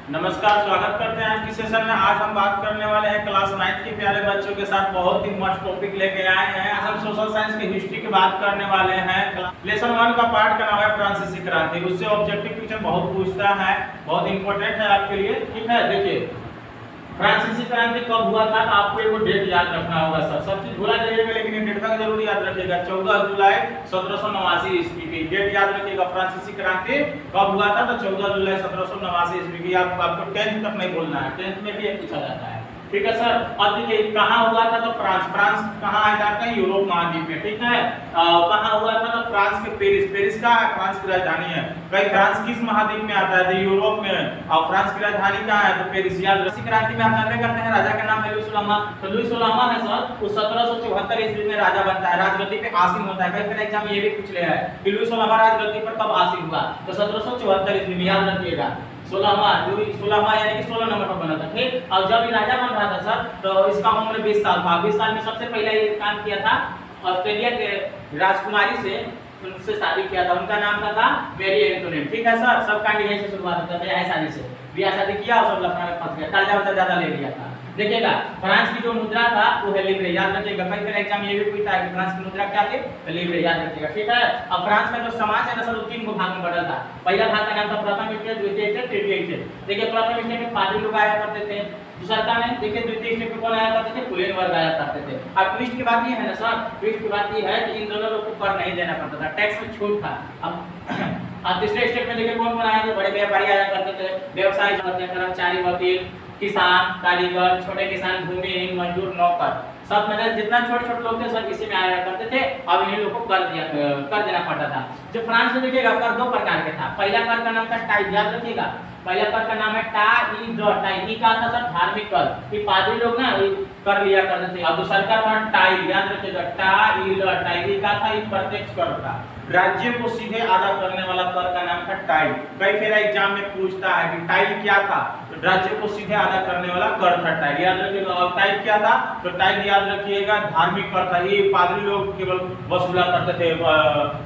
नमस्कार, स्वागत करते हैं आज की सेशन में। आज हम बात करने वाले हैं क्लास 9 के प्यारे बच्चों के साथ बहुत ही मस्त टॉपिक लेके आए हैं। हम सोशल साइंस की हिस्ट्री की बात करने वाले हैं। लेसन 1 का पार्ट का नाम है फ्रांसीसी क्रांति। उससे ऑब्जेक्टिव क्वेश्चन बहुत पूछता है, बहुत इंपॉर्टेंट है आपके लिए। ठीक है, देखिए फ्रांसीसी क्रांति कब हुआ था, आपको एक डेट याद रखना होगा। सब चीज भूला जाइएगा, लेकिन डेट का जरूर याद रखिएगा। 14 जुलाई 1789 ईस्वी की डेट याद रखिएगा। फ्रांसीसी क्रांति कब हुआ था, तो 14 जुलाई 1789 ईस्वी की। आपको 10th तक नहीं बोलना है, 10th में भी पूछा जाता है। ठीक है सर। अब देखिए कहाँ हुआ था, तो फ्रांस कहाँ आ जाता है, यूरोप महाद्वीप में। ठीक है, कहाँ हुआ था, तो फ्रांस के पेरिस का है, फ्रांस की राजधानी है। भाई फ्रांस किस महाद्वीप में आता है, तो यूरोप में। और फ्रांस की राजधानी कहाँ है, तो पेरिस। याद क्रांति में आप जानते करते हैं राजा का नाम है लुई सुलामा। तो लुई सुलामा है सर, वो 1774 ईस्वी में राजा बनता है, राजगद्दी पे आसीन होता है। कई बार एग्जाम ये भी पूछ लिया है कि लुई सुलामा राजगद्दी पर कब आसीन हुआ, तो 1774 ईस्वी में। याद रखिएगा लुई सुलामा यानी कि 16 नंबर पर बना था। ठीक, और जब ये राजा बन रहा था सर, तो इसका उम्र 20 साल था। 20 साल में सबसे पहले ये काम किया था ऑस्ट्रेलिया के राजकुमारी से, उनसे शादी किया था। उनका नाम था मेरी एंटोनेट। ठीक है सर, सब कांड यहीं से शुरुआत होता है, ब्याह शादी से। ब्याह शादी किया और सब लफड़ा में फंस गया, कर्जा ज्यादा ले लिया था। देखिएगा फ्रांस की जो मुद्रा था वो है लिब्रे। याद रखिएगा, कई बार एग्जाम ये भी पूछता है कि फ्रांस की मुद्रा क्या थी, तो लिब्रे। याद रखिएगा। ठीक है, अब फ्रांस का जो समाज है ना सर, वो 3 भाग में बटा था। पहला भाग का नाम था प्रथम स्टेज, द्वितीय स्टेज, तृतीय स्टेज। देखिए प्रथम स्टेज में पादरी लोग आया करते थे। दूसरा का में देखिए द्वितीय स्टेज में कौन आया करते थे, कुलीन वर्ग आया करते थे। अब ट्विस्ट की बात ये है ना सर, ट्विस्ट की बात ये है कि इन दोनों लोग को कर नहीं देना पड़ता था, टैक्स में छूट था। अब तीसरे स्टेज में देखिए कौन आया, बड़े व्यापारी आया करते थे, व्यवसायी, कर्मचारी, वकील, किसान, कारीगर, छोटे किसान, भूमिहीन, मजदूर, नौकर, सब मतलब जितना छोटे लोग थे सब इसी में आया करते थे। अब इन लोगों को कर देना पड़ता था। जो फ्रांस में देखिएगा कर 2 प्रकार के था। पहला कर का नाम था टाई। याद रखिएगा, पहला कर का नाम है टाई का था सर, धार्मिक कर, कि पादरी लोग ना कर लिया करते थे। और दूसरा का था टाई। याद रखिएगा टाई का था, प्रत्यक्ष कर था, राज्य को सीधे अदा करने वाला कर का नाम था टाई। कई फिर एग्जाम में पूछता है कि टाई क्या था, तो राज्य को सीधे अदा करने वाला कर था टाई। याद रखिएगा। और टाई क्या था, तो टाई याद रखिएगा धार्मिक कर था, ये पादरी लोग केवल वसूला करते थे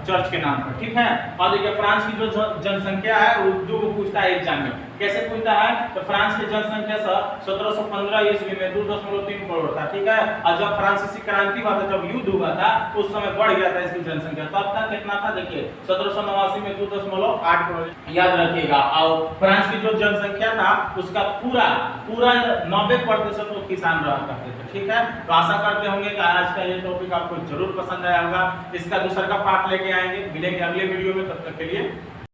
चर्च के नाम पर। ठीक है, और देखिए फ्रांस की जो जनसंख्या है वो 2 पूछता है एग्जाम में। कैसे पूछता है, तो फ्रांस की जनसंख्या 1715 ईस्वी में 2.3 करोड़ था। ठीक है, और जब फ्रांसीसी क्रांति हुआ था, जब युद्ध हुआ था, उस समय बढ़ गया था इसकी जनसंख्या। तब तक कितना था, देखिए 1789 में 2.8 करोड़। याद रखिएगा। और फ्रांस की जो जनसंख्या था उसका पूरा 90% लोग किसान रहा करते थे। ठीक है, तो आशा करते होंगे कि आज का ये टॉपिक आपको जरूर पसंद आया होगा। इसका दूसरा का पार्ट लेके आएंगे, मिलेंगे अगले वीडियो में। तब तक के लिए